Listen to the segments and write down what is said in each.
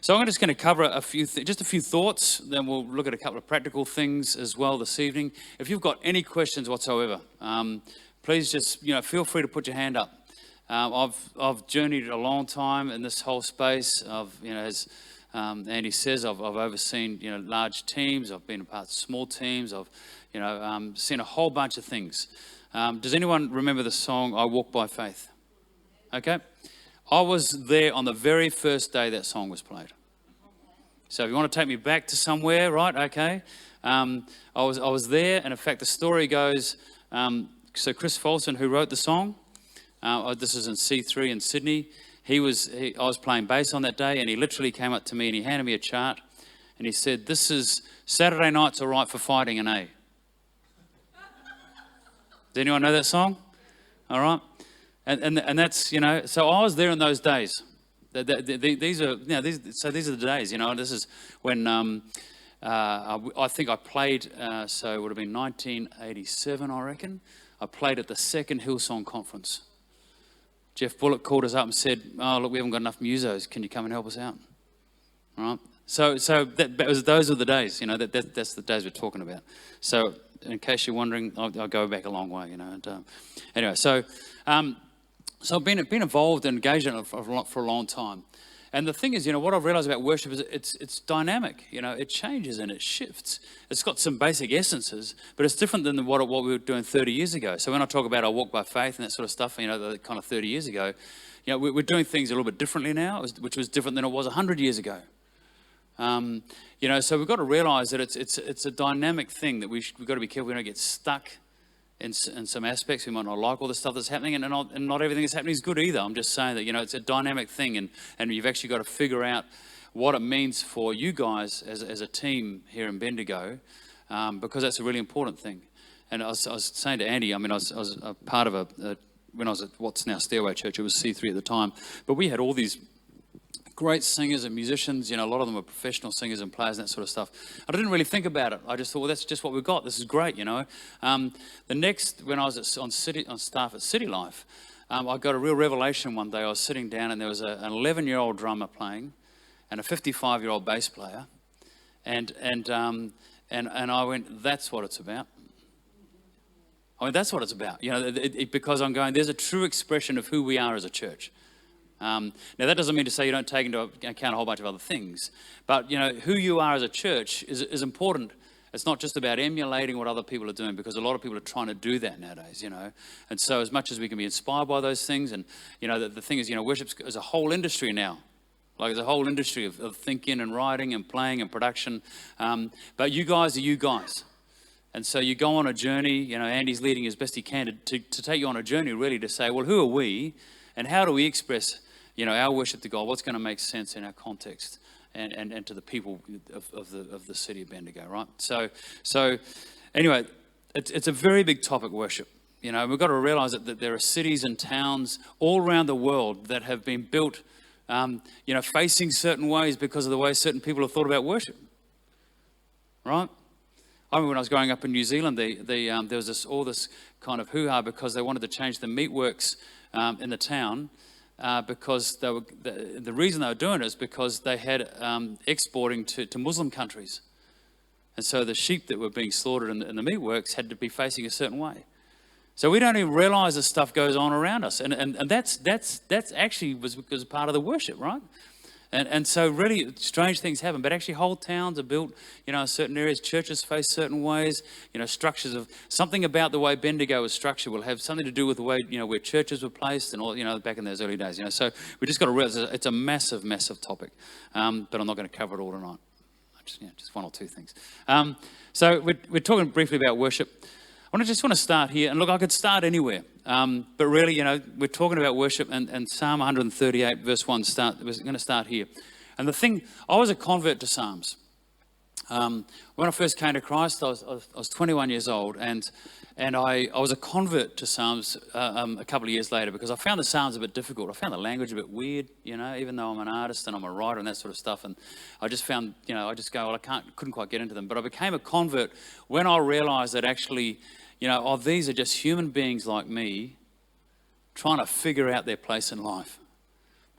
So I'm just going to cover just a few thoughts, then we'll look at a couple of practical things as well this evening. If you've got any questions whatsoever, please just feel free to put your hand up. I've journeyed a long time in this whole space. As Andy says, I've overseen large teams. I've been a part of small teams. I've seen a whole bunch of things. Does anyone remember the song "I Walk by Faith"? Okay. I was there on the very first day that song was played. So if you want to take me back to somewhere, right? Okay. I was there, and in fact, the story goes. So Chris Folson, who wrote the song, this is in C3 in Sydney. I was playing bass on that day, and he literally came up to me and he handed me a chart, and he said, "This is Saturday Night's All Right for Fighting an A." Does anyone know that song? All right. And that's, so I was there in those days. These are the days, this is when I think I played, so it would have been 1987, I reckon. I played at the second Hillsong conference. Jeff Bullock called us up and said, "Oh, look, we haven't got enough musos. Can you come and help us out?" All right. So those are the days, that's the days we're talking about. So in case you're wondering, I'll go back a long way, anyway, so I've been involved and engaged in it for a long time. And the thing is, what I've realized about worship is it's dynamic, it changes and it shifts. It's got some basic essences, but it's different than what we were doing 30 years ago. So when I talk about I walk by faith and that sort of stuff, the kind of 30 years ago, we're doing things a little bit differently now, which was different than it was 100 years ago. So we've got to realize that it's a dynamic thing that we've got to be careful we don't get stuck in some aspects. We might not like all the stuff that's happening, and not everything that's happening is good either. I'm just saying that, it's a dynamic thing, and you've actually got to figure out what it means for you guys as a team here in Bendigo, because that's a really important thing. And I was saying to Andy, I was a part of when I was at what's now Stairway Church, it was C3 at the time, but we had all these great singers and musicians, a lot of them are professional singers and players and that sort of stuff. I didn't really think about it. I just thought, well, that's just what we've got. This is great, when I was on staff at City Life, I got a real revelation one day. I was sitting down and there was an 11-year-old drummer playing and a 55-year-old bass player, and I went, that's what it's about. That's what it's about, because I'm going, there's a true expression of who we are as a church. Now, that doesn't mean to say you don't take into account a whole bunch of other things, but, who you are as a church is important. It's not just about emulating what other people are doing, because a lot of people are trying to do that nowadays, And so as much as we can be inspired by those things, and, the thing is, worship is a whole industry now. Like, there's a whole industry of thinking and writing and playing and production. But you guys are you guys. And so you go on a journey, Andy's leading as best he can to take you on a journey, really, to say, well, who are we and how do we express our worship to God? What's going to make sense in our context and to the people of the city of Bendigo, right? So anyway, it's a very big topic, worship. We've got to realize that there are cities and towns all around the world that have been built, facing certain ways because of the way certain people have thought about worship, right? I remember when I was growing up in New Zealand, there was all this kind of hoo-ha because they wanted to change the meatworks in the town. Because the reason they were doing it is because they had exporting to Muslim countries. And so the sheep that were being slaughtered in the meatworks had to be facing a certain way. So we don't even realize this stuff goes on around us. And that's actually was because part of the worship, right? And so really strange things happen, but actually whole towns are built, in certain areas. Churches face certain ways, structures of something about the way Bendigo was structured will have something to do with the way, where churches were placed and all, back in those early days, So we just got to realize it's a massive, massive topic, but I'm not going to cover it all tonight. Just one or two things. So we're talking briefly about worship. I just want to start here, and look, I could start anywhere, but really, we're talking about worship, and Psalm 138, verse 1, we're going to start here. And the thing, I was a convert to Psalms. When I first came to Christ, I was 21 years old, and I was a convert to Psalms a couple of years later, because I found the Psalms a bit difficult. I found the language a bit weird, even though I'm an artist and I'm a writer and that sort of stuff. And I just found, I just go, well, couldn't quite get into them. But I became a convert when I realized that actually, these are just human beings like me trying to figure out their place in life.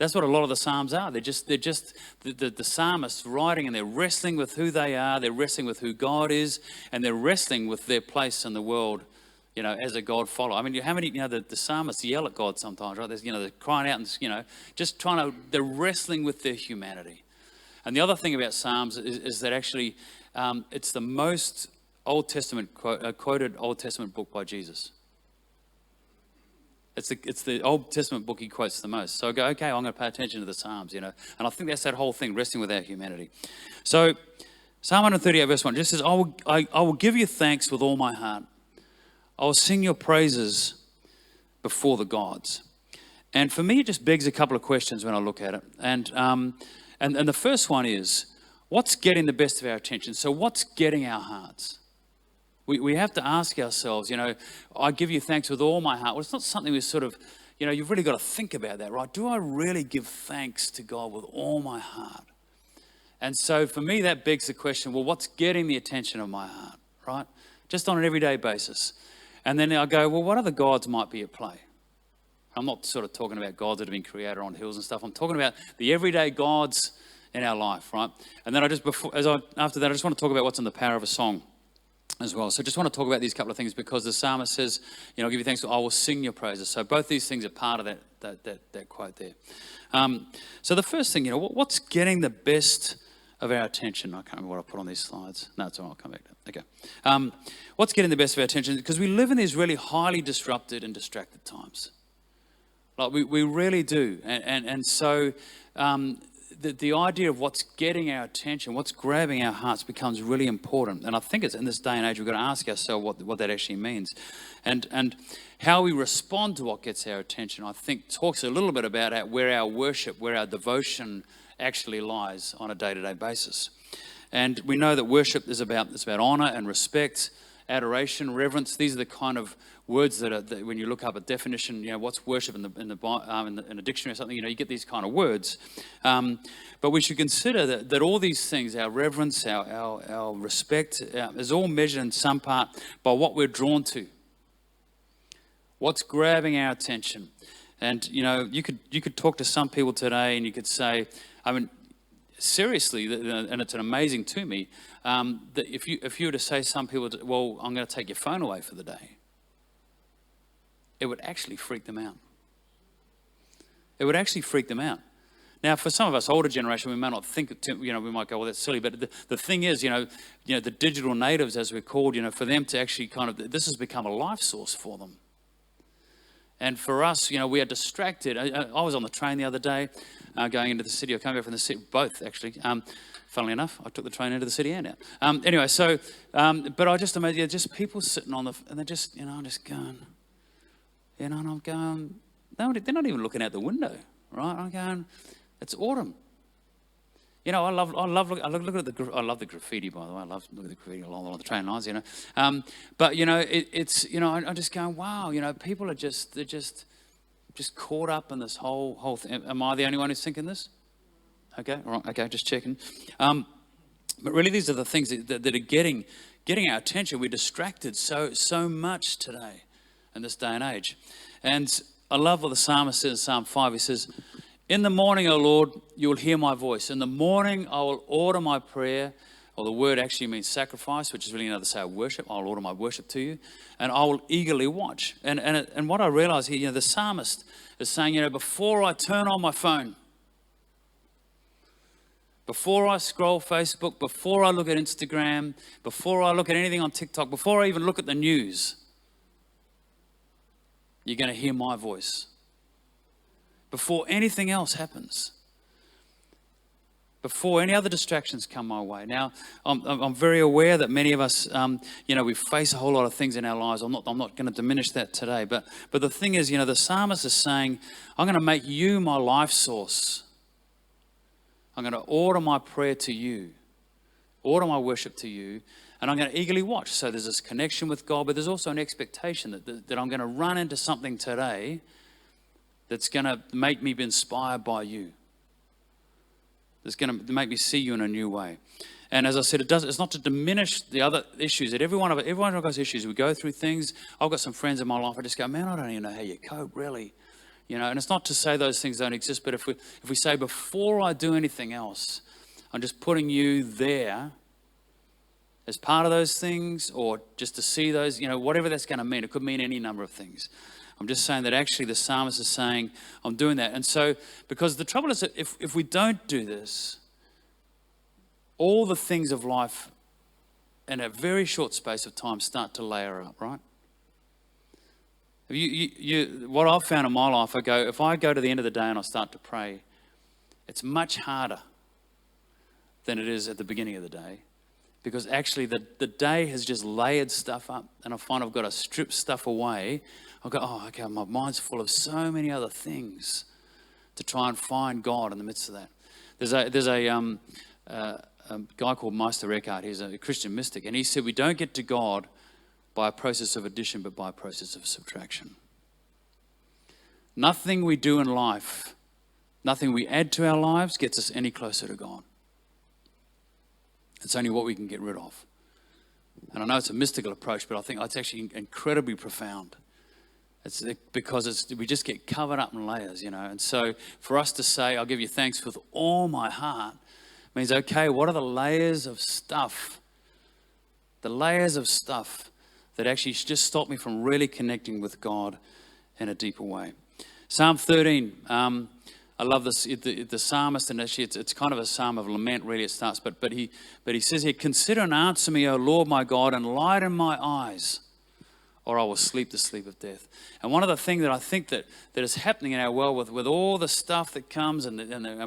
That's what a lot of the Psalms are. They're just the psalmists writing, and they're wrestling with who they are. They're wrestling with who God is, and they're wrestling with their place in the world, as a God follower. I mean, how many, the psalmists yell at God sometimes, right? There's, they're crying out and, just they're wrestling with their humanity. And the other thing about Psalms is that actually it's the most Old Testament quoted Old Testament book by Jesus. It's the Old Testament book he quotes the most. So I go, okay, I'm going to pay attention to the Psalms, And I think that's that whole thing, wrestling with our humanity. So Psalm 138 verse 1 just says, I will give you thanks with all my heart. I will sing your praises before the gods. And for me, it just begs a couple of questions when I look at it. And the first one is, what's getting the best of our attention? So what's getting our hearts? We have to ask ourselves, I give you thanks with all my heart. Well, it's not something we sort of, you've really got to think about that, right? Do I really give thanks to God with all my heart? And so for me, that begs the question, well, what's getting the attention of my heart, right? Just on an everyday basis. And then I go, well, what other gods might be at play? I'm not sort of talking about gods that have been created on hills and stuff. I'm talking about the everyday gods in our life, right? And then after that, I just want to talk about what's in the power of a song as well. So I just want to talk about these couple of things because the psalmist says, I'll give you thanks, I will sing your praises. So both these things are part of that quote there. So the first thing, what's getting the best of our attention? I can't remember what I put on these slides. No, it's all right, I'll come back to it. Okay. What's getting the best of our attention? Because we live in these really highly disrupted and distracted times. Like we really do. And so the idea of what's getting our attention, what's grabbing our hearts becomes really important. And I think it's in this day and age, we've got to ask ourselves what that actually means. And how we respond to what gets our attention, I think talks a little bit about where our worship, where our devotion actually lies on a day-to-day basis. And we know that worship is about honor and respect, adoration, reverence. These are the kind of words that when you look up a definition, what's worship in a dictionary or something, you get these kind of words. But we should consider that all these things, our reverence, our respect, is all measured in some part by what we're drawn to. What's grabbing our attention. And, you could talk to some people today and you could say, seriously, and it's amazing to me, that if you were to say to some people, well, I'm going to take your phone away for the day, it would actually freak them out. It would actually freak them out. Now, for some of us older generation, we may not think, we might go, well, that's silly. But the thing is, the digital natives, as we're called, for them to actually this has become a life source for them. And for us, we are distracted. I was on the train the other day, going into the city. I came back from the city, both actually. Funnily enough, I took the train into the city and out. Anyway, so, but I just imagine, just people sitting on and they're just, I'm just going, and I'm going, they're not even looking out the window, right? I'm going, it's autumn. I love looking at I love the graffiti, by the way. I love looking at the graffiti along the train lines, But it's I'm just going, wow, people are just caught up in this whole thing. Am I the only one who's thinking this? Okay, all right, okay, just checking. But really, these are the things that are getting our attention. We're distracted so much today in this day and age. And I love what the psalmist says in Psalm 5. He says, in the morning, O Lord, you will hear my voice. In the morning, I will order my prayer. Or the word actually means sacrifice, which is really another say of worship. I'll order my worship to you. And I will eagerly watch. And what I realize here, the psalmist is saying, before I turn on my phone, before I scroll Facebook, before I look at Instagram, before I look at anything on TikTok, before I even look at the news, you're going to hear my voice. Before anything else happens. Before any other distractions come my way. Now, I'm very aware that many of us, we face a whole lot of things in our lives. I'm not going to diminish that today. But the thing is, the psalmist is saying, I'm going to make you my life source. I'm going to order my prayer to you, order my worship to you, and I'm going to eagerly watch. So there's this connection with God, but there's also an expectation that I'm going to run into something today that's going to make me be inspired by you. That's going to make me see you in a new way. And as I said, it's not to diminish the other issues. That every one of us issues, we go through things. I've got some friends in my life, I just go, man, I don't even know how you cope, really. And it's not to say those things don't exist, but if we say, before I do anything else, I'm just putting you there as part of those things, or just to see those, whatever that's going to mean. It could mean any number of things. I'm just saying that actually the psalmist is saying, I'm doing that. And so, because the trouble is that if we don't do this, all the things of life in a very short space of time start to layer up, right? What I've found in my life, if I go to the end of the day and I start to pray, it's much harder than it is at the beginning of the day. Because actually the day has just layered stuff up, and I find I've got to strip stuff away. I go, oh, okay, my mind's full of so many other things to try and find God in the midst of that. There's a guy called Meister Eckhart. He's a Christian mystic, and he said we don't get to God by a process of addition, but by a process of subtraction. Nothing we do in life, nothing we add to our lives gets us any closer to God. It's only what we can get rid of. And I know it's a mystical approach, but I think it's actually incredibly profound. It's because we just get covered up in layers, And so for us to say, I'll give you thanks with all my heart, means, okay, what are the layers of stuff? The layers of stuff that actually just stop me from really connecting with God in a deeper way. Psalm 13, I love this, the psalmist, and actually it's kind of a psalm of lament, really, it starts, but he says here, consider and answer me, O Lord my God, and lighten my eyes, or I will sleep the sleep of death. And one of the things that I think that is happening in our world with all the stuff that comes, and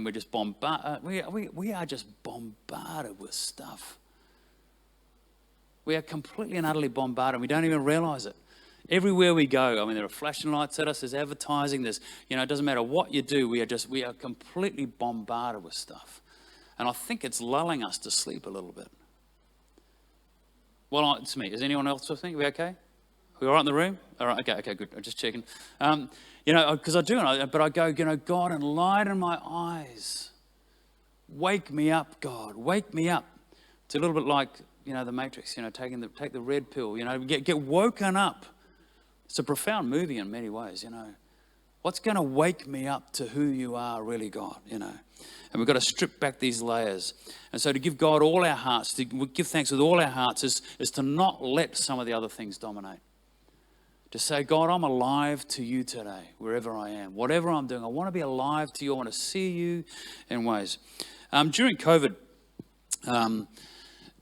we're just we are just bombarded with stuff. We are completely and utterly bombarded, and we don't even realize it. Everywhere we go, there are flashing lights at us, there's advertising, it doesn't matter what you do, we are completely bombarded with stuff. And I think it's lulling us to sleep a little bit. Well, it's me. Is anyone else think? Are we okay? We all right in the room? All right, okay, good. I'm just checking. Because I do, but I go, God, enlighten my eyes. Wake me up, God. Wake me up. It's a little bit like, the Matrix, take the red pill, get woken up. It's a profound movie in many ways, What's going to wake me up to who you are really, God, And we've got to strip back these layers. And so to give God all our hearts, to give thanks with all our hearts is to not let some of the other things dominate. To say, God, I'm alive to you today, wherever I am. Whatever I'm doing, I want to be alive to you. I want to see you in ways. During COVID, I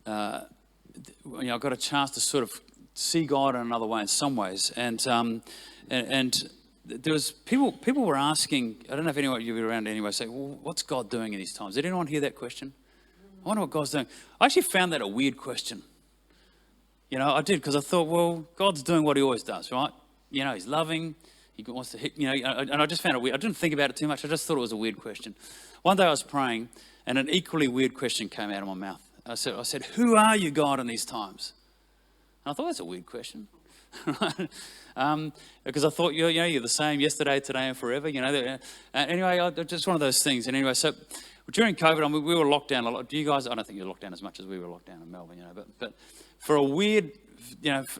got a chance to sort of see God in another way in some ways. And there was people were asking, I don't know if anyone you were around anyway, say, well, what's God doing in these times? Did anyone hear that question? I wonder what God's doing. I actually found that a weird question. I did, because I thought, well, God's doing what he always does, right? He's loving, he wants to hit, and I just found it weird. I didn't think about it too much. I just thought it was a weird question. One day I was praying, and an equally weird question came out of my mouth. I said, who are you, God, in these times? And I thought, that's a weird question. Because I thought, you're the same yesterday, today, and forever. Anyway, just one of those things. And anyway, so during COVID, we were locked down a lot. Do you guys? I don't think you were locked down as much as we were locked down in Melbourne. But for a weird,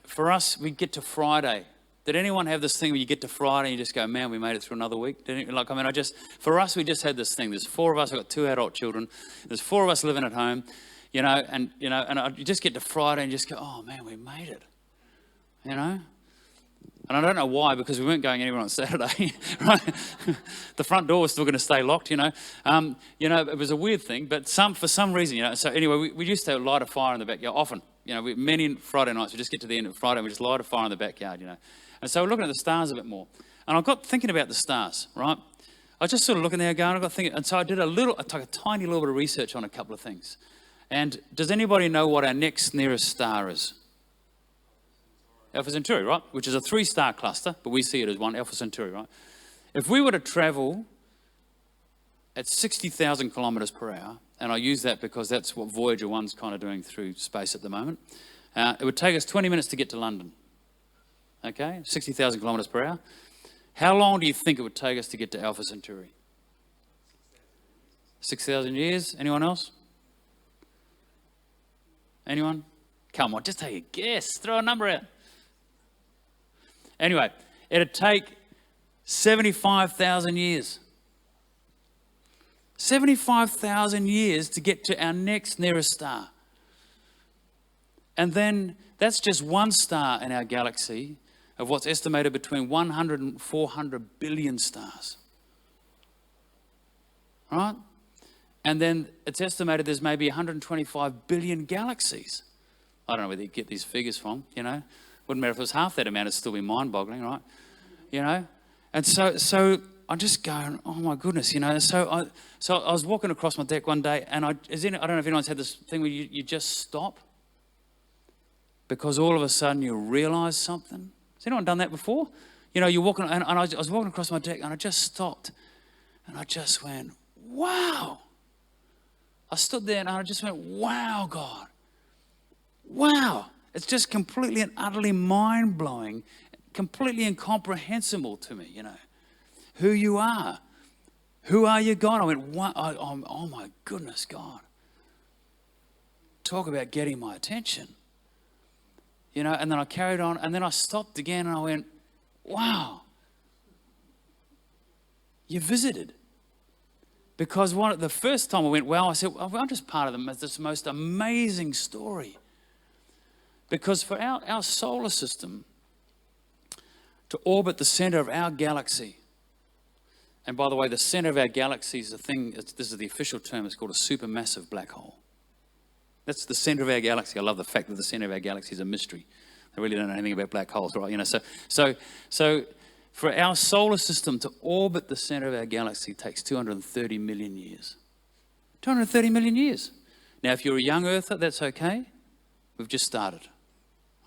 for us, we get to Friday. Did anyone have this thing where you get to Friday and you just go, man, we made it through another week? For us, we just had this thing. There's 4 of us. I've got 2 adult children. There's 4 of us living at home. And you just get to Friday and just go, oh man, we made it. And I don't know why, because we weren't going anywhere on Saturday, right? The front door was still going to stay locked, it was a weird thing, but for some reason, so anyway, we used to light a fire in the backyard often, many Friday nights, we just get to the end of Friday and we just light a fire in the backyard, And so we're looking at the stars a bit more. And I got thinking about the stars, right? I was just sort of looking there going, I got thinking, and so I took a tiny little bit of research on a couple of things. And does anybody know what our next nearest star is? Alpha Centauri, right? Which is a 3-star cluster, but we see it as one, Alpha Centauri, right? If we were to travel at 60,000 kilometers per hour, and I use that because that's what Voyager 1's kind of doing through space at the moment, it would take us 20 minutes to get to London. Okay, 60,000 kilometers per hour. How long do you think it would take us to get to Alpha Centauri? 6,000 years? Anyone else? Anyone? Come on, just take a guess. Throw a number out. Anyway, it'd take 75,000 years. 75,000 years to get to our next nearest star. And then that's just one star in our galaxy of what's estimated between 100 and 400 billion stars. Right? And then it's estimated there's maybe 125 billion galaxies. I don't know where you get these figures from, you know. Wouldn't matter if it was half that amount, it'd still be mind-boggling, right? You know? And so I'm just going, oh my goodness, you know. So I was walking across my deck one day, and I don't know if anyone's had this thing where you just stop because all of a sudden you realise something. Has anyone done that before? You know, you're walking, and I was walking across my deck, and I just stopped, and I just went, wow. I stood there, and I just went, wow, God. Wow. It's just completely and utterly mind-blowing, completely incomprehensible to me, you know, who you are. Who are you, God? I went, wow. Oh my goodness, God. Talk about getting my attention. You know, and then I carried on, and then I stopped again, and I went, wow. You visited. Because the first time I went, wow, I said, well, I'm just part of this most amazing story. Because for our solar system to orbit the center of our galaxy, and by the way, the center of our galaxy is this is the official term, it's called a supermassive black hole. That's the center of our galaxy. I love the fact that the center of our galaxy is a mystery. I really don't know anything about black holes, right? You know, so for our solar system to orbit the center of our galaxy takes 230 million years. 230 million years. Now, if you're a young earther, that's okay. We've just started.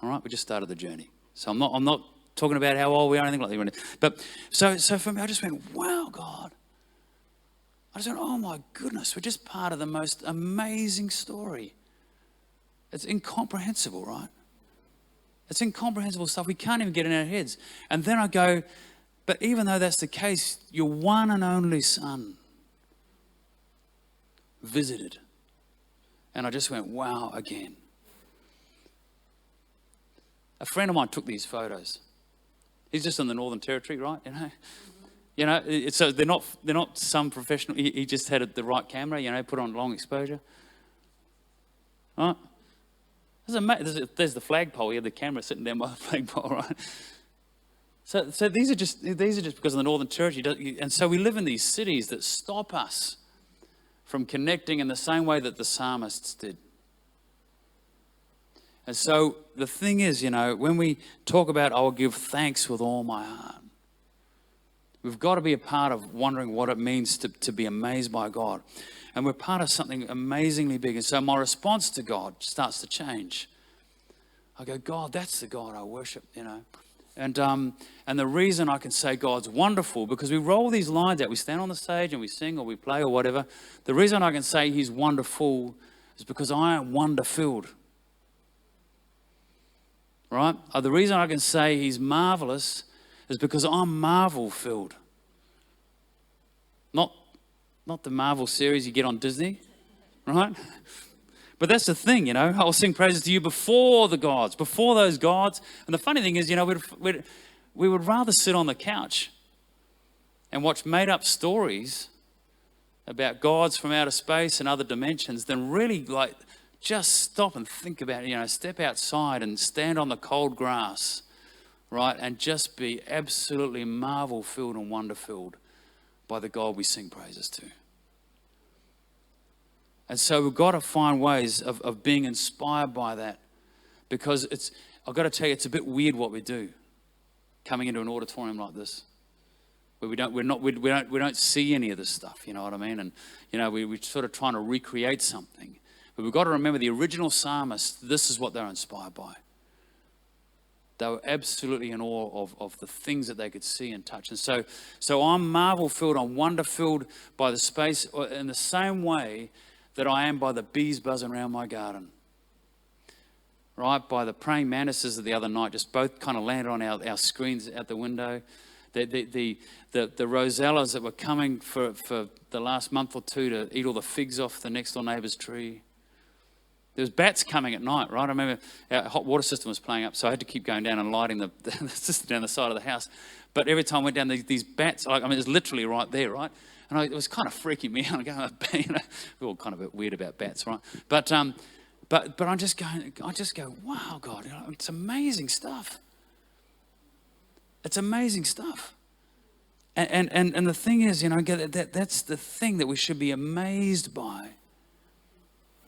All right, we just started the journey. So I'm not talking about how old we are or anything like that. But so for me, I just went, wow, God. I just went, oh my goodness, we're just part of the most amazing story. It's incomprehensible, right? It's incomprehensible stuff. We can't even get in our heads. And then I go, but even though that's the case, your one and only Son visited. And I just went, wow, again. A friend of mine took these photos. He's just in the Northern Territory, right? You know, so they're not some professional. He just had the right camera, you know, put on long exposure. Right? There's the flagpole. He had the camera sitting down by the flagpole, right? So these are just because of the Northern Territory, and so we live in these cities that stop us from connecting in the same way that the psalmists did. And so the thing is, you know, when we talk about, I will give thanks with all my heart, we've got to be a part of wondering what it means to be amazed by God. And we're part of something amazingly big. And so my response to God starts to change. I go, God, that's the God I worship, you know. And the reason I can say God's wonderful, because we roll these lines out. We stand on the stage and we sing or we play or whatever. The reason I can say he's wonderful is because I am wonder-filled. Right? The reason I can say he's marvelous is because I'm marvel-filled. Not the Marvel series you get on Disney, right? But that's the thing, you know. I'll sing praises to you before the gods, before those gods. And the funny thing is, you know, we would rather sit on the couch and watch made-up stories about gods from outer space and other dimensions than really, like, just stop and think about it, you know, step outside and stand on the cold grass, right, and just be absolutely marvel-filled and wonder-filled by the God we sing praises to. And so we've got to find ways of being inspired by that, because I've got to tell you, it's a bit weird what we do coming into an auditorium like this, where we don't see any of this stuff, you know what I mean? And, you know, we're sort of trying to recreate something. But we've got to remember the original psalmists, this is what they're inspired by. They were absolutely in awe of the things that they could see and touch. And so I'm marvel-filled, I'm wonder-filled by the space in the same way that I am by the bees buzzing around my garden. Right? By the praying mantises of the other night, just both kind of landed on our screens out the window. The rosellas that were coming for the last month or two to eat all the figs off the next door neighbour's tree. There was bats coming at night, right? I remember our hot water system was playing up, so I had to keep going down and lighting the system down the side of the house. But every time I went down, these bats, it's literally right there, right? And it was kind of freaking me out. We're all kind of a bit weird about bats, right? But I just go, wow, God, it's amazing stuff. It's amazing stuff. And the thing is, that's the thing that we should be amazed by.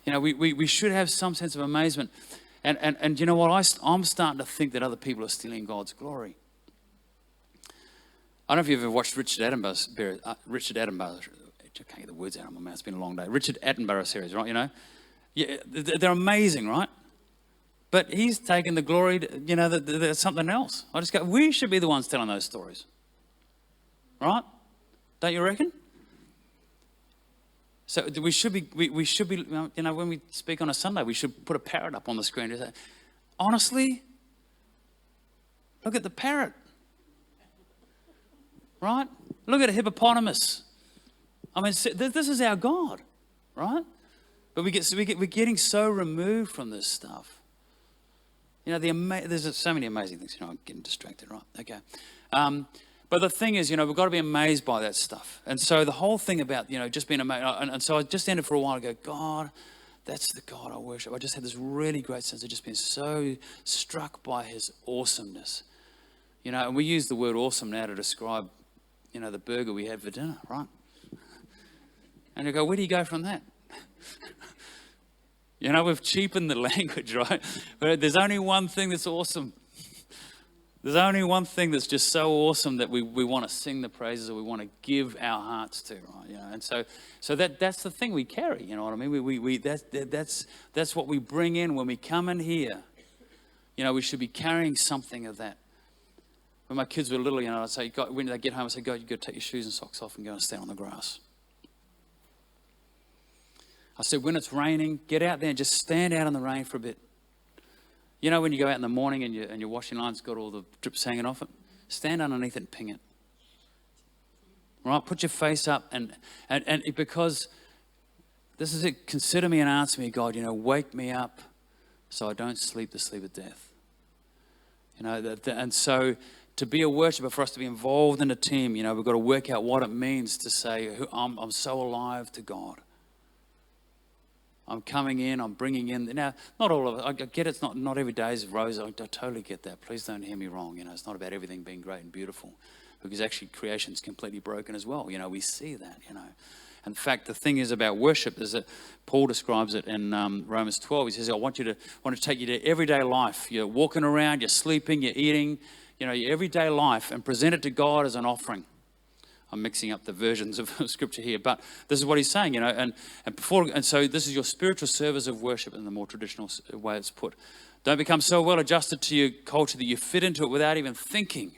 We should have some sense of amazement. And you know what? I'm starting to think that other people are stealing God's glory. I don't know if you've ever watched Richard Attenborough's, I can't get the words out of my mouth, it's been a long day. Richard Attenborough series, right, Yeah, they're amazing, right? But he's taken the glory, there's something else. I just go, we should be the ones telling those stories. Right? Don't you reckon? So we should be, when we speak on a Sunday, we should put a parrot up on the screen and say, honestly, look at the parrot. Right? Look at a hippopotamus. This is our God, right? But we're getting so removed from this stuff. There's so many amazing things. I'm getting distracted, right? Okay. But the thing is, we've got to be amazed by that stuff. And so the whole thing about, just being amazed. And so I just ended for a while and go, God, that's the God I worship. I just had this really great sense of just being so struck by his awesomeness. And we use the word awesome now to describe, the burger we had for dinner, right? And you go, where do you go from that? We've cheapened the language, right? But there's only one thing that's awesome. There's only one thing that's just so awesome that we want to sing the praises, or we want to give our hearts to, right? And so that's the thing we carry. You know what I mean? That's what we bring in when we come in here. We should be carrying something of that. When my kids were little, I'd say, when they get home, I'd say, God, you've got to take your shoes and socks off and go and stand on the grass. I said, when it's raining, get out there and just stand out in the rain for a bit. When you go out in the morning and your washing line's got all the drips hanging off it, stand underneath it and ping it. Right? Put your face up and because this is it. Consider me and answer me, God. Wake me up so I don't sleep the sleep of death. And so to be a worshiper, for us to be involved in a team, we've got to work out what it means to say, I'm so alive to God. I'm coming in, I'm bringing in. Now, not all of it. I get it's not every day is rose. I totally get that. Please don't hear me wrong. It's not about everything being great and beautiful, because actually creation's completely broken as well. We see that, In fact, the thing is about worship is that Paul describes it in Romans 12. He says, I want to take you to everyday life. You're walking around, you're sleeping, you're eating, your everyday life, and present it to God as an offering. I'm mixing up the versions of scripture here, but this is what he's saying, and so this is your spiritual service of worship in the more traditional way it's put. Don't become so well adjusted to your culture that you fit into it without even thinking.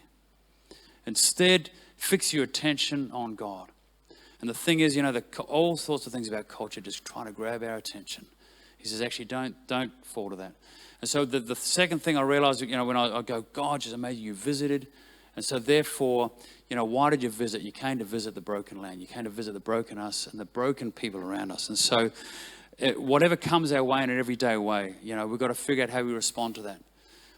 Instead, fix your attention on God. And the thing is, all sorts of things about culture just trying to grab our attention. He says, actually, don't fall to that. And so the second thing I realized, when I go, God, just amazing, you visited. And so therefore, why did you visit? You came to visit the broken land. You came to visit the broken us and the broken people around us. And so whatever comes our way in an everyday way, we've got to figure out how we respond to that.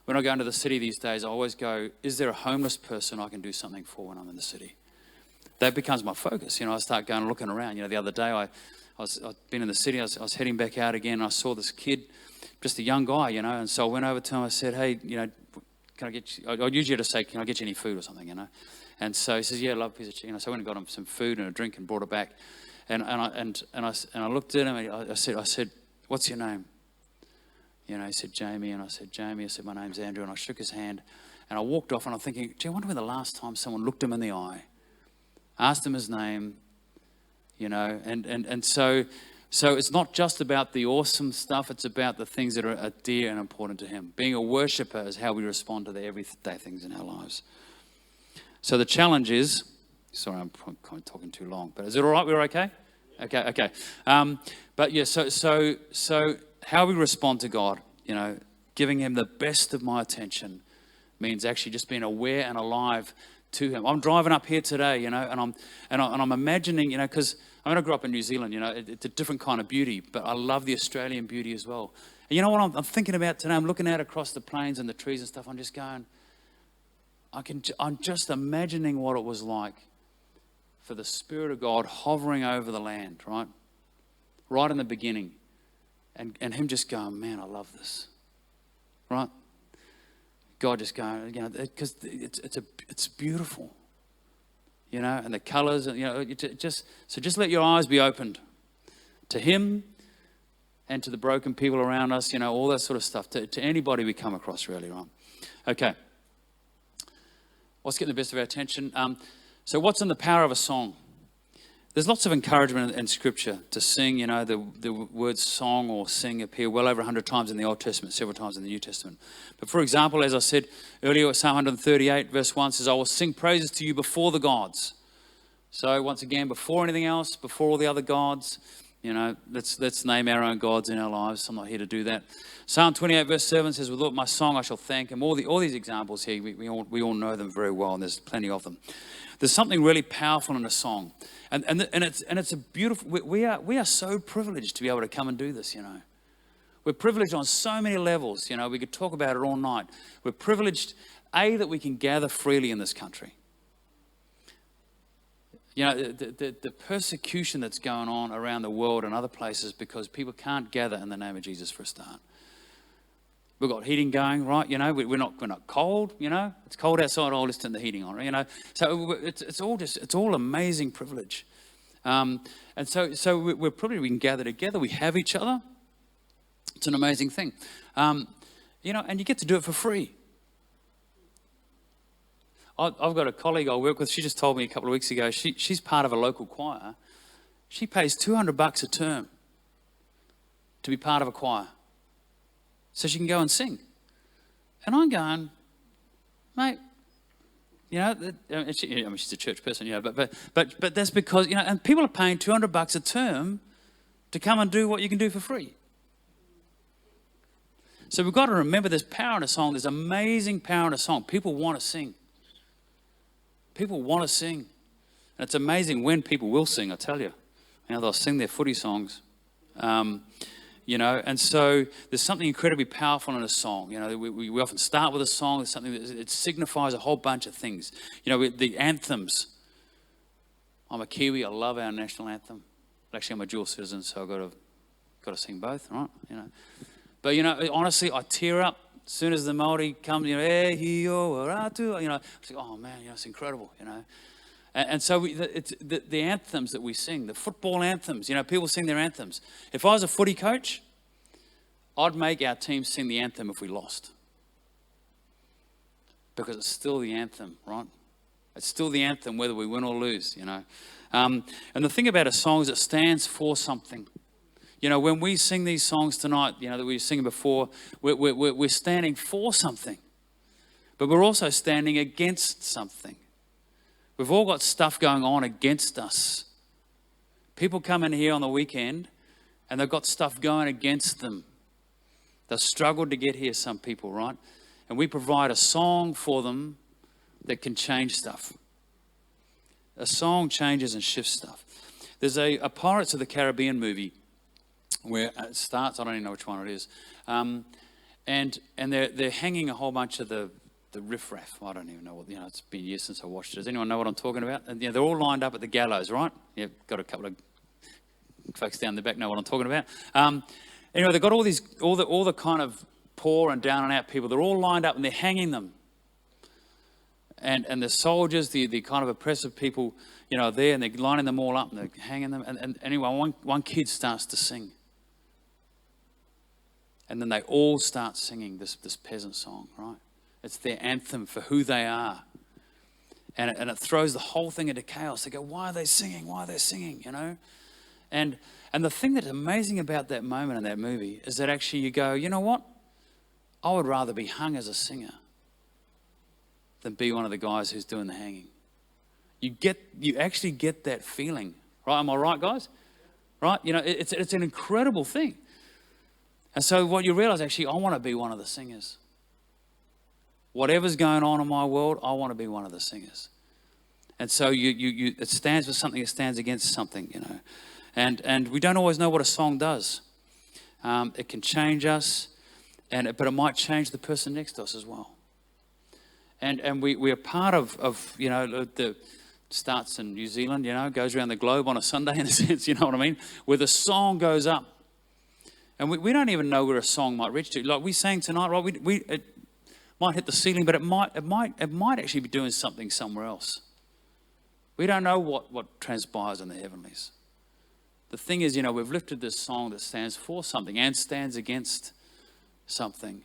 When I go into the city these days, I always go, is there a homeless person I can do something for when I'm in the city? That becomes my focus. I start going and looking around. The other day I'd been in the city. I was heading back out again. And I saw this kid, just a young guy, and so I went over to him. I said, hey, can I get you? I'd usually just say, can I get you any food or something, And so he says, yeah, I love a piece of chicken. So I went and got him some food and a drink and brought it back. And I looked at him and I said, what's your name? He said, Jamie. And I said, Jamie. I said, my name's Andrew. And I shook his hand and I walked off and I'm thinking, gee, I wonder when the last time someone looked him in the eye, asked him his name, and so it's not just about the awesome stuff, it's about the things that are dear and important to him. Being a worshipper is how we respond to the everyday things in our lives. So the challenge is, sorry, I'm kind of talking too long, but is it all right? We're okay? Okay. But yeah, so how we respond to God, giving him the best of my attention means actually just being aware and alive to him. I'm driving up here today, and I'm imagining, because I mean, I grew up in New Zealand, it's a different kind of beauty, but I love the Australian beauty as well. And you know what I'm thinking about today? I'm looking out across the plains and the trees and stuff. I'm just going, I'm just imagining what it was like for the Spirit of God hovering over the land, right? Right in the beginning. And him just going, man, I love this, right? God just going, because it's beautiful. And the colours, just let your eyes be opened to Him and to the broken people around us, all that sort of stuff, to anybody we come across, really, right? Okay. What's getting the best of our attention? So what's in the power of a song? There's lots of encouragement in Scripture to sing. The words song or sing appear well over 100 times in the Old Testament, several times in the New Testament. But for example, as I said earlier, Psalm 138 verse 1 says, I will sing praises to you before the gods. So once again, before anything else, before all the other gods, let's name our own gods in our lives. I'm not here to do that. Psalm 28 verse 7 says, with all my song I shall thank Him. All these examples here, we all know them very well, and there's plenty of them. There's something really powerful in a song. And it's a beautiful, we are so privileged to be able to come and do this, We're privileged on so many levels, we could talk about it all night. We're privileged, that we can gather freely in this country. The persecution that's going on around the world and other places because people can't gather in the name of Jesus for a start. We've got heating going, right? We're not cold, It's cold outside, let's turn the heating on, So it's all amazing privilege. And so we're probably, we can gather together. We have each other. It's an amazing thing. And you get to do it for free. I've got a colleague I work with. She just told me a couple of weeks ago, she's part of a local choir. She pays $200 a term to be part of a choir, so she can go and sing. And I'm going, mate, she's a church person, but that's because, and people are paying $200 a term to come and do what you can do for free. So we've got to remember there's power in a song. There's amazing power in a song. People want to sing. People want to sing. And it's amazing when people will sing, I tell you. They'll sing their footy songs. And so there's something incredibly powerful in a song. We often start with a song. There's something that it signifies a whole bunch of things. The anthems. I'm a Kiwi. I love our national anthem. Actually, I'm a dual citizen, so I've got to sing both, right? But honestly, I tear up as soon as the Māori comes. E hi o ratu. It's like, oh man, it's incredible. And so it's the anthems that we sing, the football anthems, people sing their anthems. If I was a footy coach, I'd make our team sing the anthem if we lost. Because it's still the anthem, right? It's still the anthem whether we win or lose, And the thing about a song is it stands for something. When we sing these songs tonight, that we were singing before, we're standing for something. But we're also standing against something. We've all got stuff going on against us. People come in here on the weekend and they've got stuff going against them. They've struggled to get here, some people, right? And we provide a song for them that can change stuff. A song changes and shifts stuff. There's a Pirates of the Caribbean movie where it starts, I don't even know which one it is, and they're hanging a whole bunch of the riffraff. I don't even know what, it's been years since I watched it. Does anyone know what I'm talking about? And they're all lined up at the gallows, right? You've got a couple of folks down the back know what I'm talking about. Anyway, they've got all the kind of poor and down and out people. They're all lined up and they're hanging them. And the soldiers, the kind of oppressive people, are there, and they're lining them all up and they're hanging them. And anyway, one kid starts to sing. And then they all start singing this peasant song, right? It's their anthem for who they are. And it throws the whole thing into chaos. They go, why are they singing? Why are they singing? And the thing that's amazing about that moment in that movie is that actually you go, you know what? I would rather be hung as a singer than be one of the guys who's doing the hanging. You actually get that feeling, right? Am I right, guys? Right? It's an incredible thing. And so what you realize, actually, I want to be one of the singers. Whatever's going on in my world, I want to be one of the singers. And so it stands for something, it stands against something, you know. And we don't always know what a song does. It can change us, but it might change the person next to us as well. And we are part of you know, the starts in New Zealand, you know, goes around the globe on a Sunday in a sense, you know what I mean? Where the song goes up. And we don't even know where a song might reach to. Like we sang tonight, right? It might hit the ceiling, but it might actually be doing something somewhere else. We don't know what transpires in the heavenlies. The thing is, you know, we've lifted this song that stands for something and stands against something.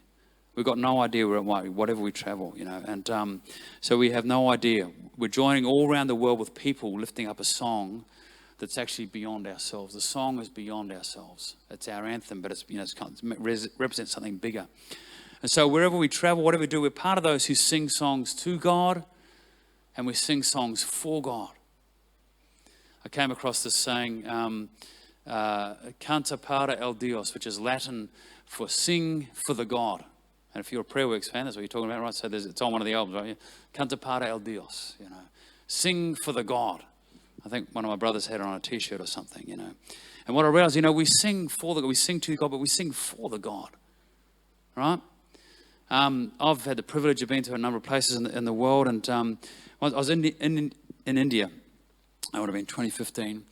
We've got no idea where it might be, whatever we travel, you know. And so we have no idea. We're joining all around the world with people lifting up a song that's actually beyond ourselves. The song is beyond ourselves. It's our anthem, but it's, you know, it represents something bigger. And so wherever we travel, whatever we do, we're part of those who sing songs to God and we sing songs for God. I came across this saying, Canta para el Dios, which is Latin for sing for the God. And if you're a Prayer Works fan, that's what you're talking about, right? So it's on one of the albums, right? Canta para el Dios, you know. Sing for the God. I think one of my brothers had it on a t-shirt or something, you know. And what I realized, you know, we sing for the God, we sing to God, but we sing for the God, right? I've had the privilege of being to a number of places in the world, and I was in India. I would have been 2015,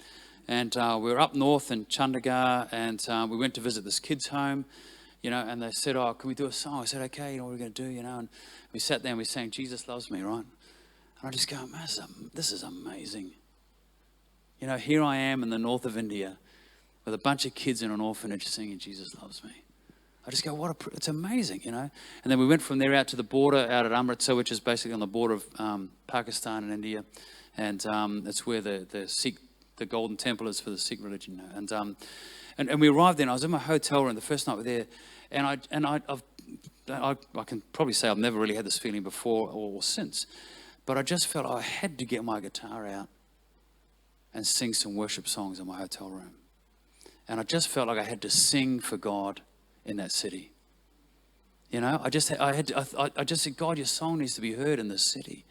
and we were up north in Chandigarh, and we went to visit this kid's home, you know, and they said, "Oh, can we do a song?" I said, "Okay, you know what we're going to do, you know." And we sat there and we sang "Jesus Loves Me," right? And I just go, "Man, this is amazing." You know, here I am in the north of India with a bunch of kids in an orphanage singing "Jesus Loves Me." I just go, it's amazing, you know. And then we went from there out to the border, out at Amritsar, which is basically on the border of Pakistan and India. And it's where the Golden Temple is for the Sikh religion. You know? And we arrived there, and I was in my hotel room the first night we were there. And I can probably say I've never really had this feeling before or since. But I just felt I had to get my guitar out and sing some worship songs in my hotel room. And I just felt like I had to sing for God in that city. You know, I just said, "God, your song needs to be heard in this city."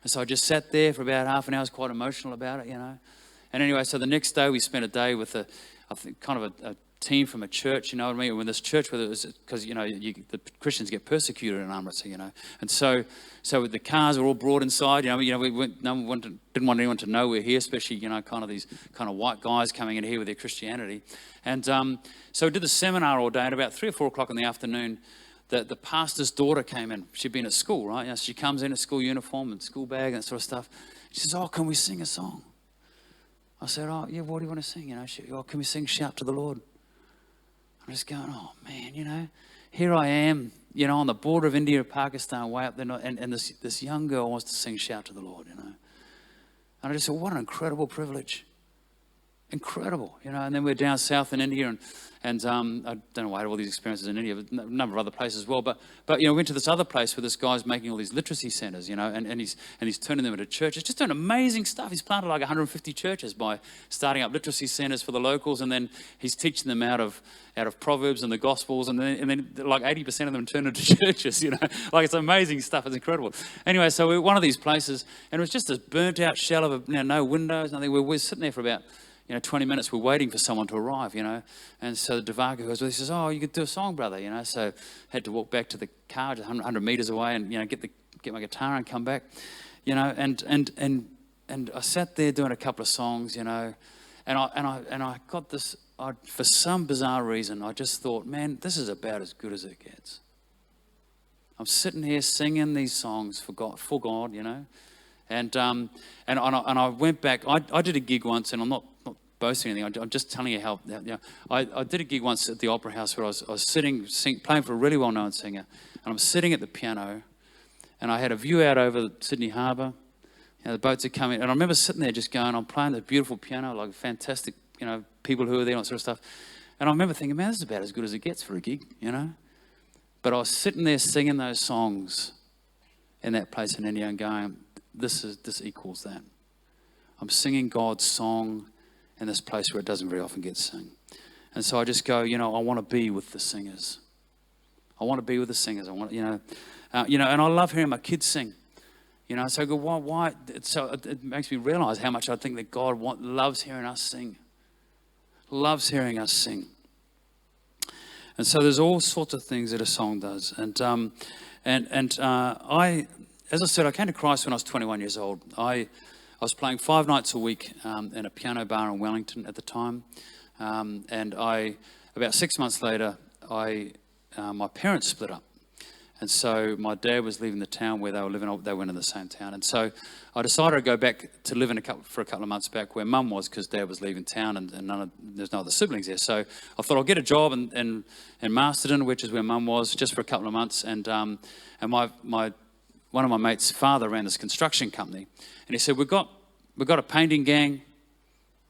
And so I just sat there for about half an hour. I was quite emotional about it, you know. And anyway, so the next day we spent a day with a team from a church, you know what I mean? When this church, whether it was because, you know, the Christians get persecuted in Amritsar, you know. And so the cars were all brought inside, you know, we didn't want anyone to know we're here, especially, you know, kind of these kind of white guys coming in here with their Christianity. And so we did the seminar all day, and about 3 or 4 o'clock in the afternoon, the pastor's daughter came in. She'd been at school, right? You know, so she comes in a school uniform and school bag and that sort of stuff. She says, "Oh, can we sing a song?" I said, "Oh, yeah, what do you want to sing?" You know, "Can we sing Shout to the Lord?" I'm just going, "Oh, man, you know, here I am, you know, on the border of India and Pakistan, way up there, and this young girl wants to sing Shout to the Lord, you know." And I just said, what an incredible privilege. Incredible, you know. And then we're down south in India, and I don't know why I had all these experiences in India, but a number of other places as well. But you know, we went to this other place where this guy's making all these literacy centers, you know, and he's turning them into churches. Just doing amazing stuff. He's planted like 150 churches by starting up literacy centers for the locals, and then he's teaching them out of Proverbs and the Gospels, and then like 80% of them turn into churches, you know. Like, it's amazing stuff. It's incredible. Anyway, so we're at one of these places, and it was just this burnt out shell of no windows, nothing. We're sitting there for about 20 minutes, we're waiting for someone to arrive, you know. And so the Devaka goes, well, he says, "Oh, you could do a song, brother," you know. So had to walk back to the car just 100 meters away and, you know, get my guitar and come back, you know. And I sat there doing a couple of songs, you know, and I got this, for some bizarre reason, I just thought, man, this is about as good as it gets. I'm sitting here singing these songs for God, you know. And I went back. I did a gig once, and I'm not boasting anything. I'm just telling you how. You know, I did a gig once at the Opera House where I was sitting, playing for a really well-known singer, and I'm sitting at the piano, and I had a view out over Sydney Harbour. You know, the boats are coming, and I remember sitting there just going, I'm playing the beautiful piano, like fantastic, you know, people who are there, and that sort of stuff. And I remember thinking, man, this is about as good as it gets for a gig, you know. But I was sitting there singing those songs in that place in India and going, this equals that. I'm singing God's song in this place where it doesn't very often get sung. And so I just go, you know, I want to be with the singers. I want to be with the singers. I want, you know, and I love hearing my kids sing. So I go, why? So it makes me realize how much I think that God loves hearing us sing. Loves hearing us sing. And so there's all sorts of things that a song does. And I, as I said, I came to Christ when I was 21 years old. I was playing 5 nights a week in a piano bar in Wellington at the time. And about 6 months later, my parents split up. And so my dad was leaving the town where they were living. They weren't in the same town. And so I decided to go back to live for a couple of months back where Mum was, because Dad was leaving town and there's no other siblings there. So I thought I'll get a job in Masterton, which is where Mum was, just for a couple of months. And one of my mates' father ran this construction company. And he said, we've got a painting gang.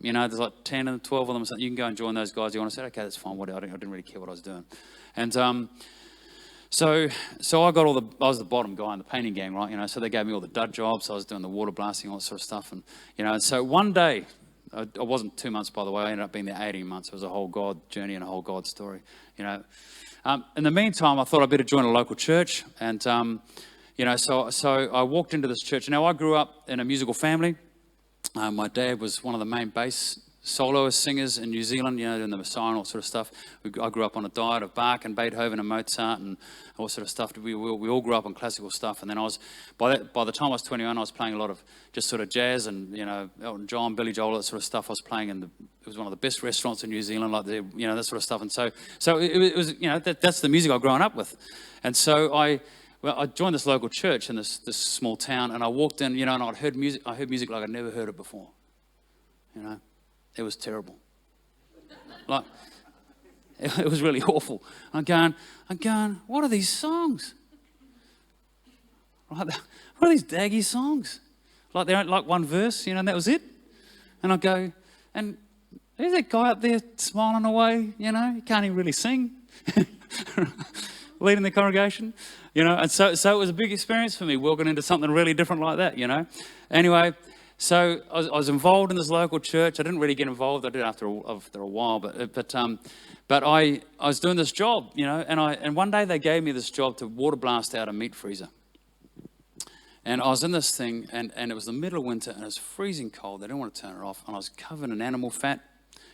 There's like 10 and 12 of them. So you can go and join those guys. You want to say, okay, that's fine. I didn't really care what I was doing. And So I was the bottom guy in the painting gang, right? So they gave me all the dud jobs. I was doing the water blasting, all that sort of stuff. And, so one day, I wasn't 2 months, by the way. I ended up being there 18 months. It was a whole God journey and a whole God story, In the meantime, I thought I'd better join a local church. And, so I walked into this church. Now, I grew up in a musical family. My dad was one of the main bass soloist singers in New Zealand, doing the Messiah and all sort of stuff. I grew up on a diet of Bach and Beethoven and Mozart and all sort of stuff. We all grew up on classical stuff. And then by the time I was 21, I was playing a lot of just sort of jazz and, Elton John, Billy Joel, that sort of stuff. I was playing it was one of the best restaurants in New Zealand, like that sort of stuff. And so it was, that's the music I've grown up with. And so I joined this local church in this small town, and I walked in, and I heard music like I'd never heard it before, It was terrible. Like, it was really awful. I'm going, what are these songs? What are these daggy songs? Like, they don't like one verse, and that was it. And I go, and there's that guy up there smiling away, he can't even really sing. Leading the congregation, And so it was a big experience for me, walking into something really different like that, Anyway, so I was involved in this local church. I didn't really get involved. I did after a while, but I was doing this job, and one day they gave me this job to water blast out a meat freezer. And I was in this thing, and it was the middle of winter, and it was freezing cold. They didn't want to turn it off, and I was covered in animal fat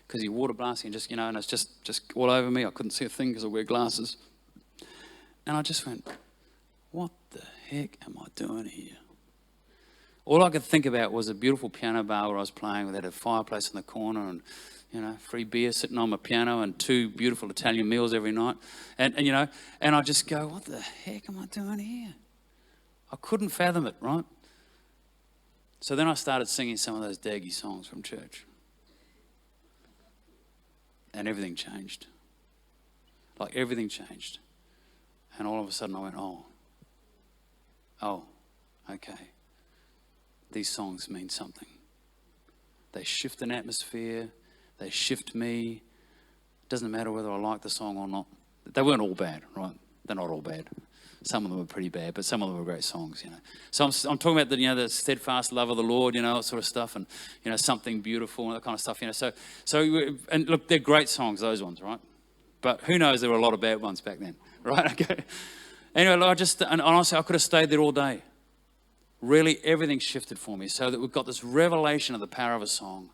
because you water blasting, and and it's just all over me. I couldn't see a thing because I wear glasses, and I just went, "What the heck am I doing here?" All I could think about was a beautiful piano bar where I was playing. They had a fireplace in the corner and, free beer sitting on my piano and 2 beautiful Italian meals every night. And I just go, what the heck am I doing here? I couldn't fathom it, right? So then I started singing some of those daggy songs from church. And everything changed. Like, everything changed. And all of a sudden I went, oh, okay. These songs mean something. They shift an atmosphere. They shift me. It doesn't matter whether I like the song or not. They weren't all bad, right? They're not all bad. Some of them were pretty bad, but some of them were great songs, So I'm talking about the steadfast love of the Lord, that sort of stuff, and something beautiful and that kind of stuff, So and look, they're great songs, those ones, right? But who knows? There were a lot of bad ones back then, right? Okay. Anyway, and honestly, I could have stayed there all day. Really, everything shifted for me, so that we've got this revelation of the power of a song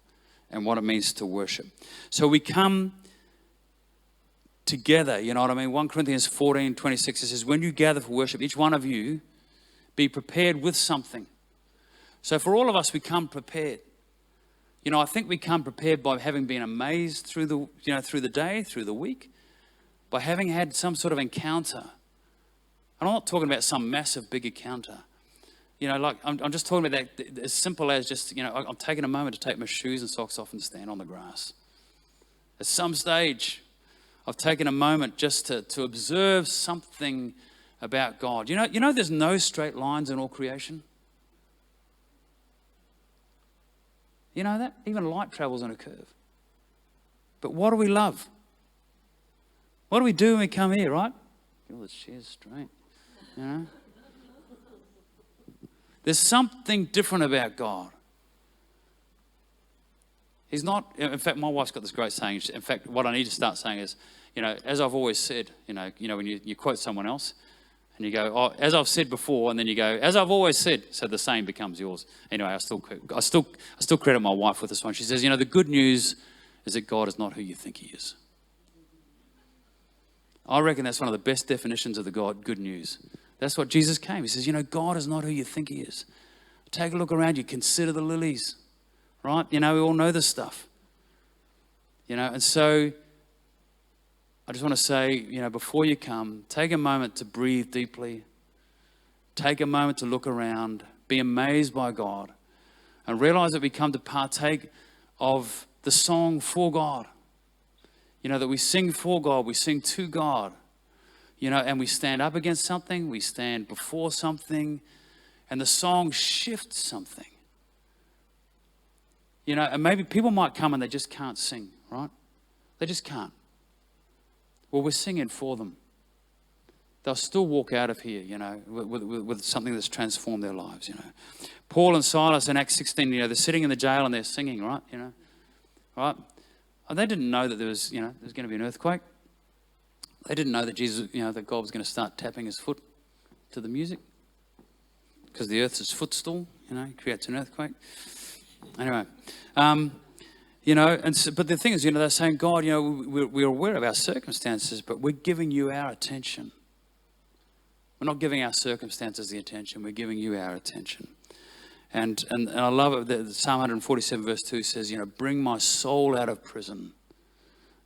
and what it means to worship. So we come together, 1 Corinthians 14:26, it says, when you gather for worship, each one of you be prepared with something. So for all of us, we come prepared. I think we come prepared by having been amazed through the day, through the week, by having had some sort of encounter. And I'm not talking about some massive big encounter. I'm just talking about that as simple as just, I'm taking a moment to take my shoes and socks off and stand on the grass. At some stage, I've taken a moment just to observe something about God. There's no straight lines in all creation. You know that? Even light travels on a curve. But what do we love? What do we do when we come here, right? Get all the chairs straight, There's something different about God. He's not, in fact, my wife's got this great saying. In fact, what I need to start saying is, as I've always said, when you quote someone else, And you go, oh, as I've said before, and then you go, as I've always said, so the same becomes yours. Anyway, I still credit my wife with this one. She says, the good news is that God is not who you think he is. I reckon that's one of the best definitions of the good news. That's what Jesus came. He says, God is not who you think he is. Take a look around you, consider the lilies, right? We all know this stuff. And so I just want to say, before you come, take a moment to breathe deeply. Take a moment to look around, be amazed by God, and realize that we come to partake of the song for God. That we sing for God, we sing to God, and we stand up against something, we stand before something, and the song shifts something. And maybe people might come and they just can't sing, right? They just can't. Well, we're singing for them. They'll still walk out of here, with something that's transformed their lives, Paul and Silas in Acts 16, they're sitting in the jail and they're singing, right? Right? And they didn't know that there was going to be an earthquake. They didn't know that Jesus, that God was going to start tapping his foot to the music. Because the earth's his footstool, creates an earthquake. Anyway, but the thing is, they're saying, God, we're aware of our circumstances, but we're giving you our attention. We're not giving our circumstances the attention, we're giving you our attention. And I love it that Psalm 147 verse 2 says, bring my soul out of prison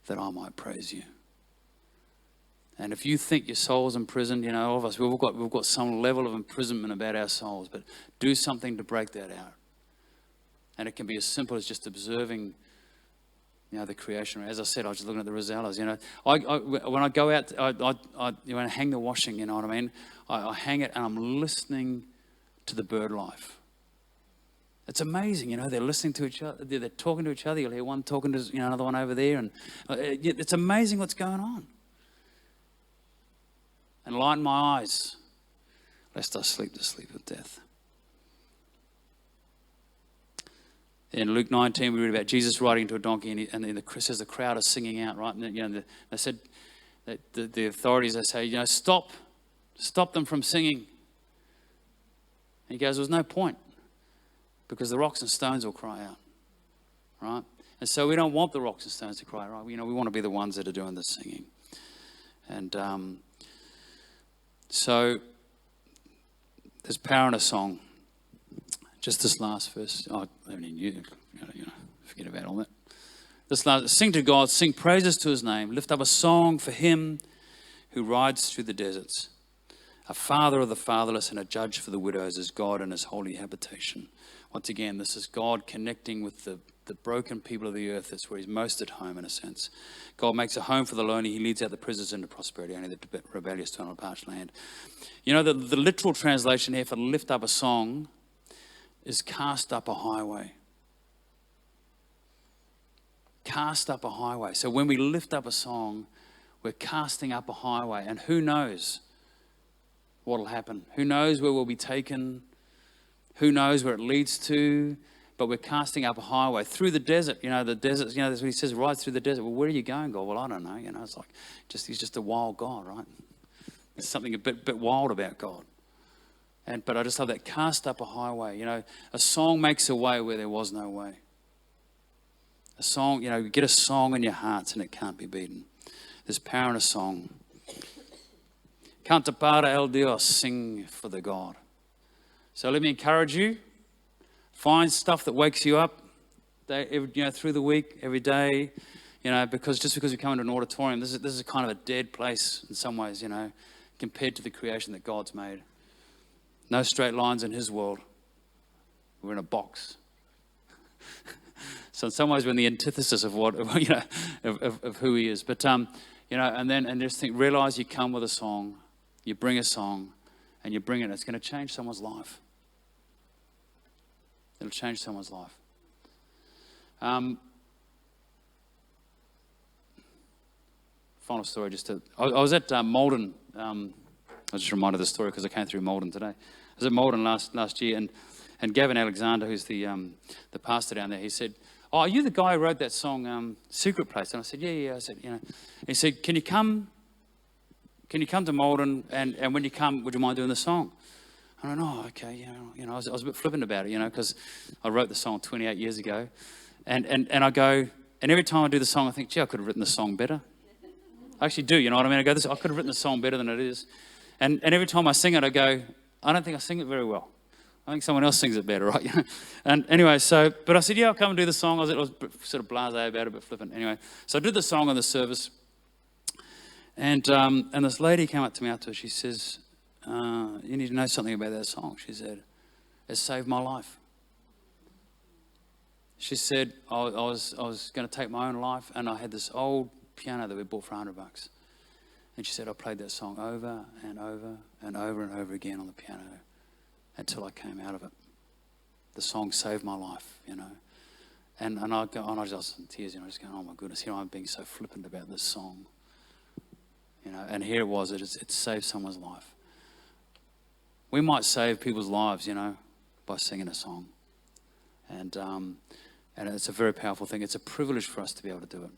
that I might praise you. And if you think your soul's in prison, all of us, we've got some level of imprisonment about our souls, but do something to break that out. And it can be as simple as just observing, the creation. As I said, I was just looking at the Rosellas. When I go out, when I hang the washing, what I mean? I hang it and I'm listening to the bird life. It's amazing, they're listening to each other, they're talking to each other. You'll hear one talking to another one over there, and it's amazing what's going on. And lighten my eyes, lest I sleep the sleep of death. In Luke 19, we read about Jesus riding into a donkey, and it says the crowd is singing out, right? And they said, that the authorities, they say, stop them from singing. And he goes, there's no point, because the rocks and stones will cry out, right? And so we don't want the rocks and stones to cry out, right? We want to be the ones that are doing the singing. And so there's power in a song. Just this last verse. Forget about all that. Sing to God, sing praises to his name, lift up a song for him who rides through the deserts. A father of the fatherless and a judge for the widows is God in his holy habitation. Once again, this is God connecting with the broken people of the earth. That's where he's most at home, in a sense. God makes a home for the lonely. He leads out the prisoners into prosperity, only the rebellious turn on a parched land. The literal translation here for lift up a song is cast up a highway. Cast up a highway. So when we lift up a song, we're casting up a highway. And who knows what will happen? Who knows where we'll be taken? Who knows where it leads to? But we're casting up a highway through the desert. The desert, that's what he says, right through the desert. Well, where are you going, God? Well, I don't know. It's like, he's just a wild God, right? There's something a bit wild about God. But I just love that, cast up a highway. A song makes a way where there was no way. A song, you get a song in your hearts and it can't be beaten. There's power in a song. Canta para el Dios, sing for the God. So let me encourage you. Find stuff that wakes you up, through the week, every day. Because we come into an auditorium, this is kind of a dead place in some ways, compared to the creation that God's made. No straight lines in his world. We're in a box. So in some ways we're in the antithesis of what, of who he is. But, and just realize you come with a song, you bring a song, and you bring it, it's going to change someone's life. It'll change someone's life. Final story, I was at Malden. I was just reminded of the story because I came through Malden today. I was at Malden last year, and Gavin Alexander, who's the pastor down there, he said, "Oh, are you the guy who wrote that song, Secret Place?" And I said, "Yeah." I said, He said, "Can you come can you come to Malden? And when you come, would you mind doing the song? I went, oh, okay, I was a bit flippant about it, because I wrote the song 28 years ago. And I go, and every time I do the song, I think, gee, I could have written the song better. I actually do, you know what I mean? I go, I could have written the song better than it is. And every time I sing it, I go, I don't think I sing it very well. I think someone else sings it better, right? And anyway, but I said, yeah, I'll come and do the song. I was sort of blasé about it, a bit flippant. Anyway, so I did the song on the service. And this lady came up to me after. She says, you need to know something about that song. She said, it saved my life. She said, I was going to take my own life, and I had this old piano that we bought for $100. And she said, I played that song over and over and over and over again on the piano until I came out of it. The song saved my life, And I go, and I was just in tears, just going, oh my goodness, here I'm being so flippant about this song. And here it was, it saved someone's life. We might save people's lives, by singing a song. And it's a very powerful thing. It's a privilege for us to be able to do it,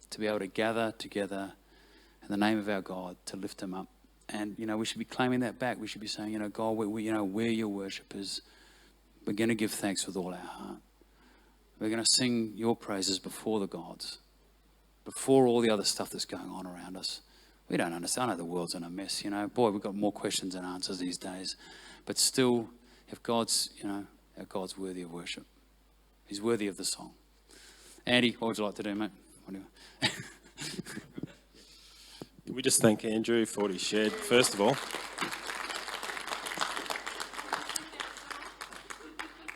to be able to gather together in the name of our God, to lift him up. And, we should be claiming that back. We should be saying, God, we're your worshippers. We're going to give thanks with all our heart. We're going to sing your praises before the gods, before all the other stuff that's going on around us. We don't understand. I know the world's in a mess, Boy, we've got more questions than answers these days. But still, if God's, our God's worthy of worship. He's worthy of the song. Andy, what would you like to do, mate? Can we just thank Andrew for what he shared, first of all?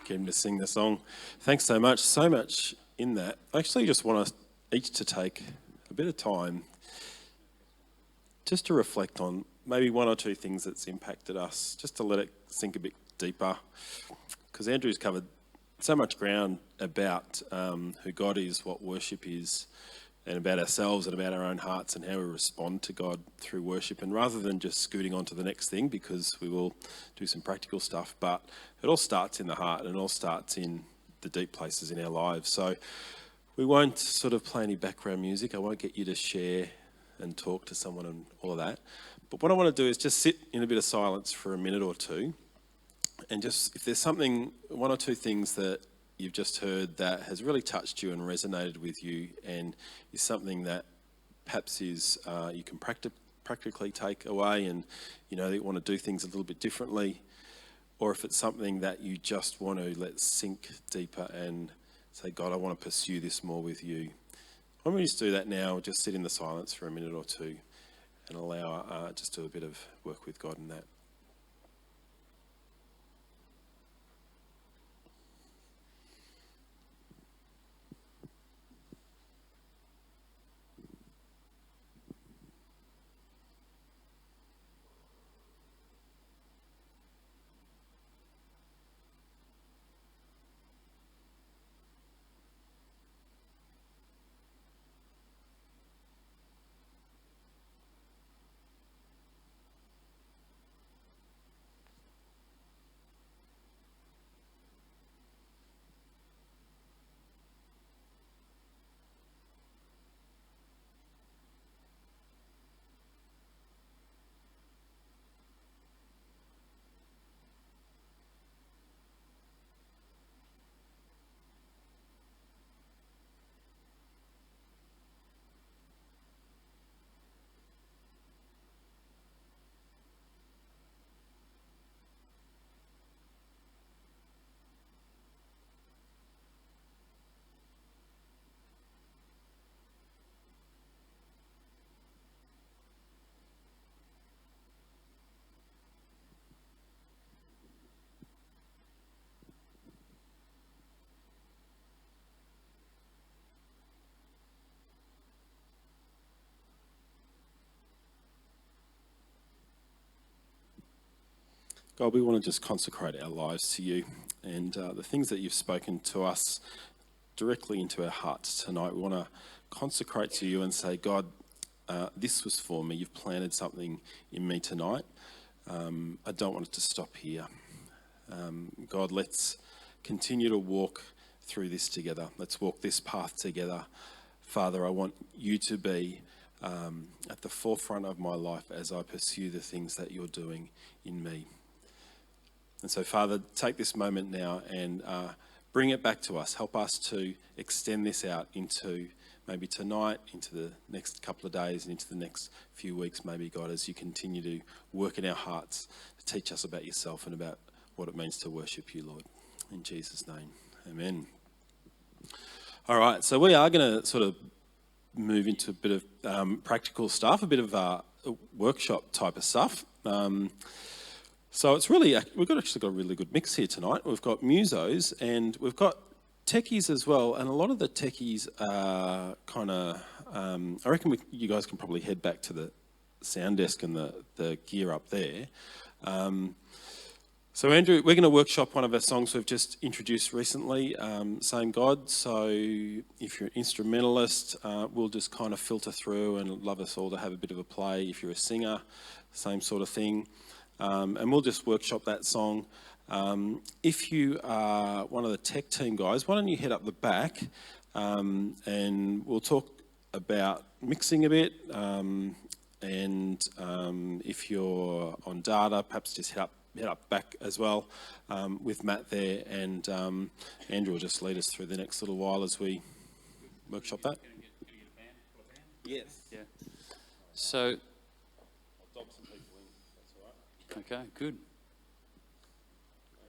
Get him to sing the song. Thanks so much in that. I actually just want us each to take a bit of time just to reflect on maybe one or two things that's impacted us, just to let it sink a bit deeper. Because Andrew's covered so much ground about who God is, what worship is, and about ourselves and about our own hearts and how we respond to God through worship. And rather than just scooting on to the next thing, because we will do some practical stuff, but it all starts in the heart and it all starts in the deep places in our lives. So we won't sort of play any background music. I won't get you to share and talk to someone and all of that. But what I want to do is just sit in a bit of silence for a minute or two. And just, if there's something, one or two things that you've just heard that has really touched you and resonated with you and is something that perhaps is you can practically take away and that you want to do things a little bit differently, or if it's something that you just want to let sink deeper and say, God, I want to pursue this more with you. Why don't we just do that now? Just sit in the silence for a minute or two and allow just do a bit of work with God in that. God, we want to just consecrate our lives to you, and the things that you've spoken to us directly into our hearts tonight, we want to consecrate to you and say, God, this was for me. You've planted something in me tonight. I don't want it to stop here. God, let's continue to walk through this together. Let's walk this path together. Father, I want you to be at the forefront of my life as I pursue the things that you're doing in me. And so, Father, take this moment now and bring it back to us. Help us to extend this out into maybe tonight, into the next couple of days, and into the next few weeks, maybe, God, as you continue to work in our hearts to teach us about yourself and about what it means to worship you, Lord. In Jesus' name, amen. All right, so we are going to sort of move into a bit of practical stuff, a bit of workshop type of stuff. So it's really, we've actually got a really good mix here tonight. We've got musos and we've got techies as well. And a lot of the techies are kind of, I reckon you guys can probably head back to the sound desk and the gear up there. So Andrew, we're going to workshop one of our songs we've just introduced recently, Same God. So if you're an instrumentalist, we'll just kind of filter through and love us all to have a bit of a play. If you're a singer, same sort of thing. And we'll just workshop that song. If you are one of the tech team guys, why don't you head up the back and we'll talk about mixing a bit. And if you're on data, perhaps just head up back as well with Matt there. And Andrew will just lead us through the next little while as we workshop that. Yes. Yeah. So. Okay, good.